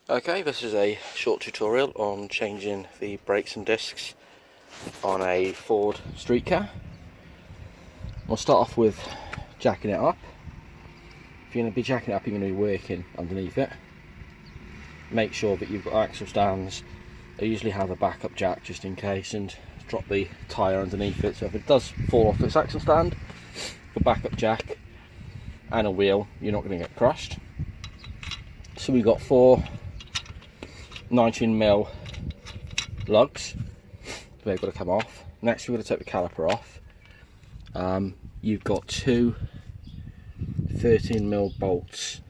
Okay, this is a short tutorial on changing the brakes and discs on a Ford streetKA. We'll start off with jacking it up. If you're going to be jacking it up, you're going to be working underneath it. Make sure that you've got axle stands. I usually have a backup jack just in case, and drop the tyre underneath it, so if it does fall off its axle stand, the backup jack and a wheel, you're not going to get crushed. So we've got 4 19mm lugs. They've got to come off. Next we're going to take the caliper off. You've got 2 13mm bolts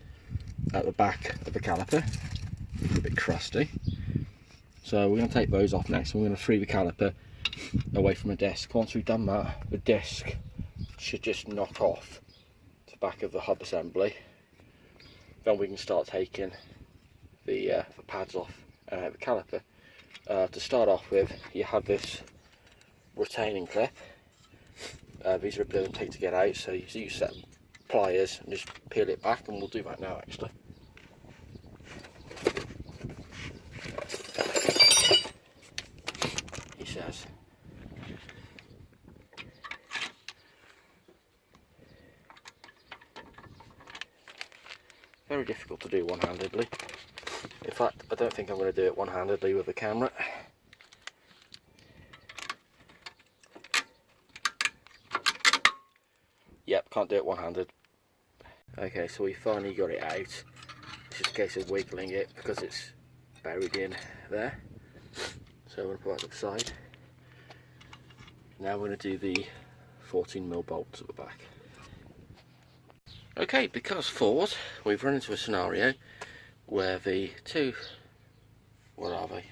at the back of the caliper. A bit crusty. So we're going to take those off next. We're going to free the caliper away from the disc. Once we've done that, the disc should just knock off the back of the hub assembly. Then we can start taking the pads off the caliper. To start off with, you have this retaining clip. These are a bit of a take to get out, so you use set pliers and just peel it back, and we'll do that now actually. He says. Very difficult to do one-handedly. In fact, I don't think I'm going to do it one-handedly with the camera. Yep, can't do it one-handed. Okay, so we finally got it out. It's just a case of wiggling it because it's buried in there. So I'm going to put that to the side. Now we're going to do the 14mm bolts at the back. Okay, because Ford, we've run into a scenario where the two, what are they?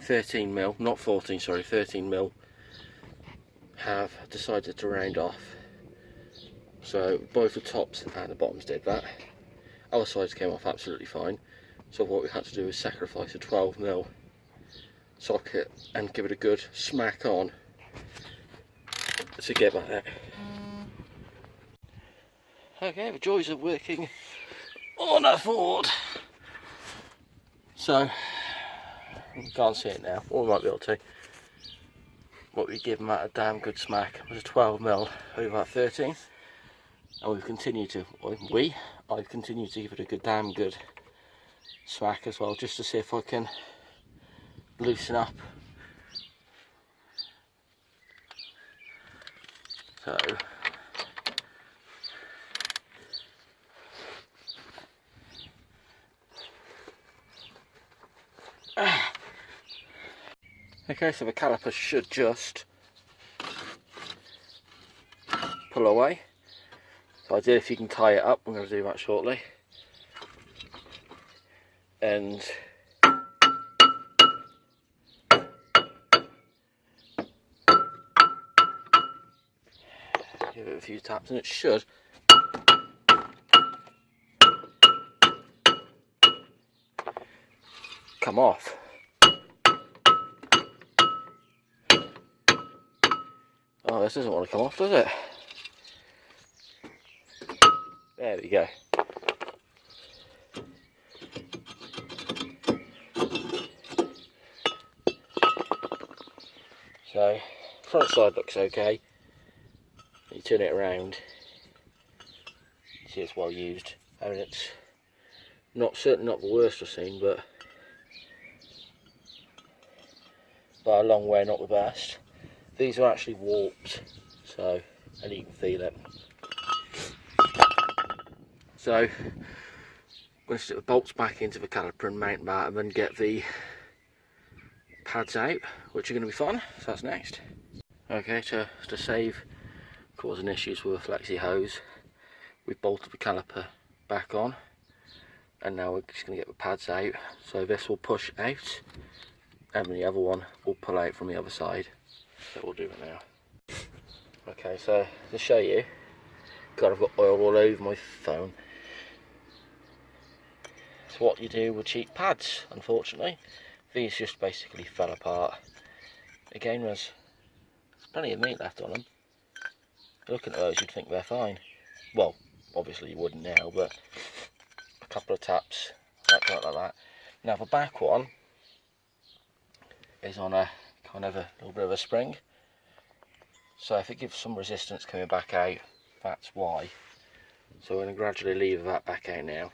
13mm, not 14, sorry, 13mm have decided to round off. So both the tops and the bottoms did that. Our sides came off absolutely fine. So what we had to do is sacrifice a 12mm socket and give it a good smack on to get that out. Okay, the joys of working on a Ford. So, you can't see it now, or we might be able to. What we give them that a damn good smack was a 12mm over that 13, and we've continued to, I've continued to give it a good damn good smack as well, just to see if I can loosen up. So. Okay, so the caliper should just pull away. So ideally, if you can tie it up, I'm going to do that shortly. And give it a few taps and it should come off. Oh, this doesn't want to come off, does it? There we go. So, front side looks okay. You turn it around, see it's well used. I mean, it's certainly not the worst I've seen, but by a long way not the best. These are actually warped, so, and you can feel it. So, I'm going to stick the bolts back into the caliper and mount that, and then get the pads out, which are going to be fun. So that's next. Okay, to save causing issues with a flexi hose, we've bolted the caliper back on, and now we're just going to get the pads out. So this will push out, and the other one will pull out from the other side. So we'll do it now. Okay, so to show you, God, I've got oil all over my phone. It's what you do with cheap pads, unfortunately. These just basically fell apart. Again, there's plenty of meat left on them. Looking at those, you'd think they're fine. Well, obviously you wouldn't now, but a couple of taps like that. Now the back one is on a kind of a little bit of a spring, so if it gives some resistance coming back out, that's why. So we're going to gradually lever that back out now.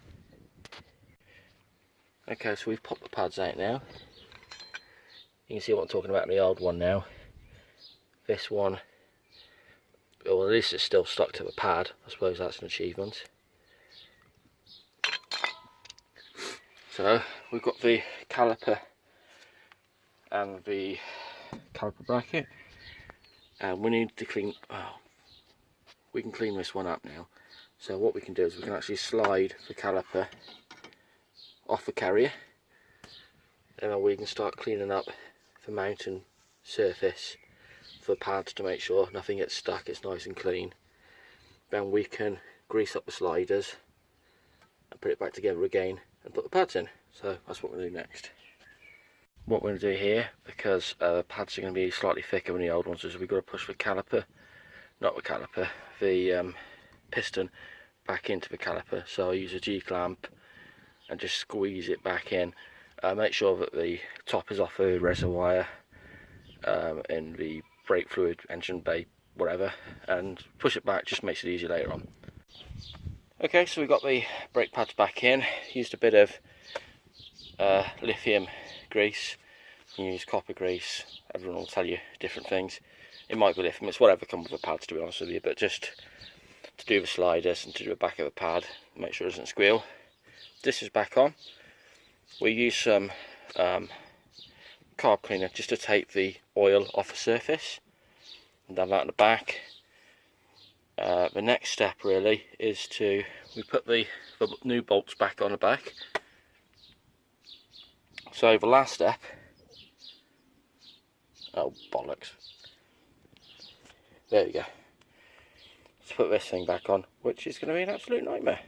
Okay, so we've popped the pads out now. You can see what I'm talking about in the old one now. This one, well, at least it's still stuck to the pad. I suppose that's an achievement. So we've got the caliper and the caliper bracket, and we need to clean. Oh, we can clean this one up now. So what we can do is we can actually slide the caliper off the carrier, and then we can start cleaning up the mounting surface for the pads to make sure nothing gets stuck, it's nice and clean. Then we can grease up the sliders and put it back together again and put the pads in. So that's what we'll do next. What we're going to do here, because the pads are going to be slightly thicker than the old ones, is we've got to push the caliper, the piston back into the caliper. So I use a G-clamp and just squeeze it back in. Make sure that the top is off the reservoir in the brake fluid, engine bay, whatever, and push it back, just makes it easier later on. Okay, so we've got the brake pads back in. Used a bit of lithium grease. You can use copper grease, everyone will tell you different things. It might be lithium, it's whatever comes with the pads, to be honest with you, but just to do the sliders and to do the back of the pad, make sure it doesn't squeal. This is back on. We use some carb cleaner just to take the oil off the surface, and have that in the back. The next step really is we put the new bolts back on the back. So the last step, oh bollocks, there we go. Let's put this thing back on, which is going to be an absolute nightmare.